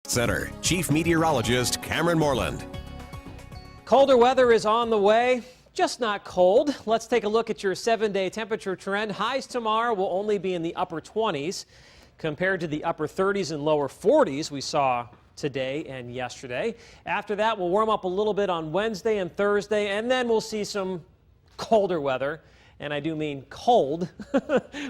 Center, Chief Meteorologist Cameron Moreland. Colder weather is on the way, just not cold. Let's take a look at your 7-day temperature trend. Highs tomorrow will only be in the upper 20s compared to the upper 30s and lower 40s we saw today and yesterday. After that, we'll warm up a little bit on Wednesday and Thursday, and then we'll see some colder weather. And I do mean cold,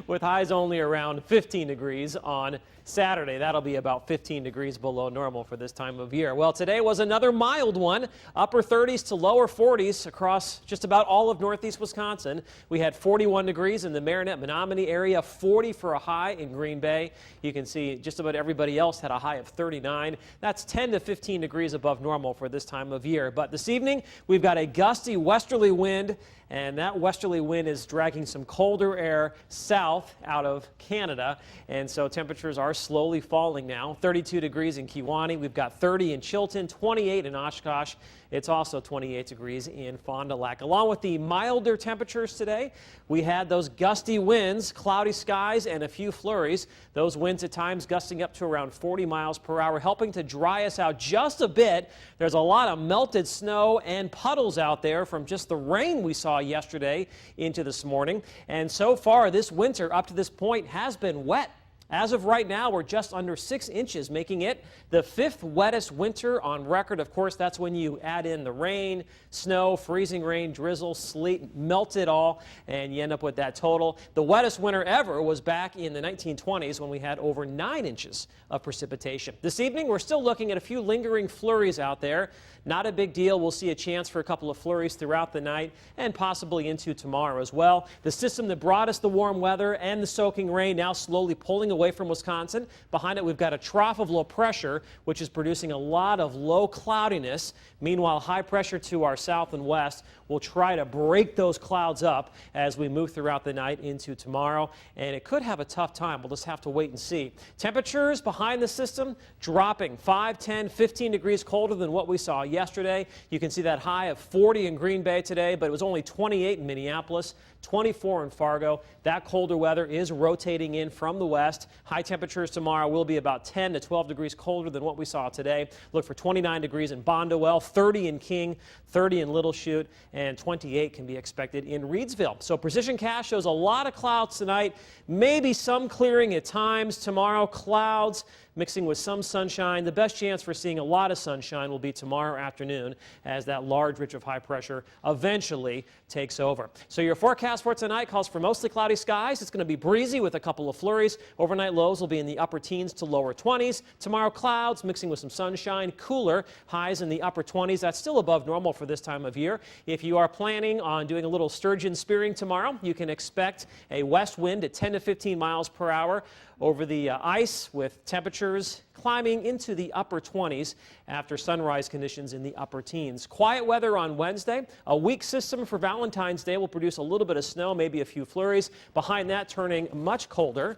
with highs only around 15 degrees on Saturday. That'll be about 15 degrees below normal for this time of year. Well, today was another mild one, upper 30s to lower 40s across just about all of northeast Wisconsin. We had 41 degrees in the Marinette-Menominee area, 40 for a high in Green Bay. You can see just about everybody else had a high of 39. That's 10 to 15 degrees above normal for this time of year. But this evening, we've got a gusty westerly wind, and that westerly wind is dragging some colder air south out of Canada, and so temperatures are slowly falling now. 32 degrees in Kewaunee. We've got 30 in Chilton, 28 in Oshkosh. It's also 28 degrees in Fond du Lac. Along with the milder temperatures today, we had those gusty winds, cloudy skies, and a few flurries. Those winds at times gusting up to around 40 miles per hour, helping to dry us out just a bit. There's a lot of melted snow and puddles out there from just the rain we saw yesterday into this morning. And so far, this winter up to this point has been wet. As of right now, we're just under 6 inches, making it the 5th wettest winter on record. Of course, that's when you add in the rain, snow, freezing rain, drizzle, sleet, melt it all, and you end up with that total. The wettest winter ever was back in the 1920s when we had over 9 inches of precipitation. This evening, we're still looking at a few lingering flurries out there. Not a big deal. We'll see a chance for a couple of flurries throughout the night and possibly into tomorrow as well. The system that brought us the warm weather and the soaking rain now slowly pulling away from Wisconsin. Behind it, we've got a trough of low pressure, which is producing a lot of low cloudiness. Meanwhile, high pressure to our south and west will try to break those clouds up as we move throughout the night into tomorrow, and it could have a tough time. We'll just have to wait and see. Temperatures behind the system dropping 5, 10, 15 degrees colder than what we saw yesterday. You can see that high of 40 in Green Bay today, but it was only 28 in Minneapolis, 24 in Fargo. That colder weather is rotating in from the west. High temperatures tomorrow will be about 10 to 12 degrees colder than what we saw today. Look for 29 degrees in Bondwell, 30 in King, 30 in Little Chute, and 28 can be expected in Reedsville. So Precision Cast shows a lot of clouds tonight, maybe some clearing at times. Tomorrow, clouds mixing with some sunshine. The best chance for seeing a lot of sunshine will be tomorrow afternoon as that large ridge of high pressure eventually takes over. So your forecast for tonight calls for mostly cloudy skies. It's going to be breezy with a couple of flurries. Overnight lows will be in the upper teens to lower 20s. Tomorrow, clouds mixing with some sunshine, cooler, highs in the upper 20s. That's still above normal for this time of year. If you are planning on doing a little sturgeon spearing tomorrow, you can expect a west wind at 10 to 15 miles per hour over the ice, with temperatures climbing into the upper 20s after sunrise conditions in the upper teens. Quiet weather on Wednesday. A weak system for Valentine's Day will produce a little bit of snow, maybe a few flurries. Behind that, turning much colder.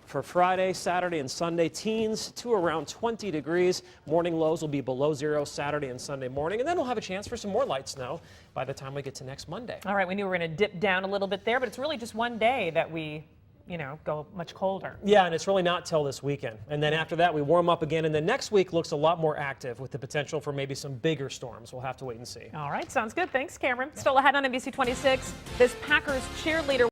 For Friday, Saturday, and Sunday, teens to around 20 degrees. Morning lows will be below zero Saturday and Sunday morning, and then we'll have a chance for some more light snow by the time we get to next Monday. All right, we knew we were going to dip down a little bit there, but it's really just one day that we go much colder. Yeah, and it's really not till this weekend. And then after that, we warm up again, and then next week looks a lot more active with the potential for maybe some bigger storms. We'll have to wait and see. All right, sounds good. Thanks, Cameron. Still ahead on NBC26, this Packers cheerleader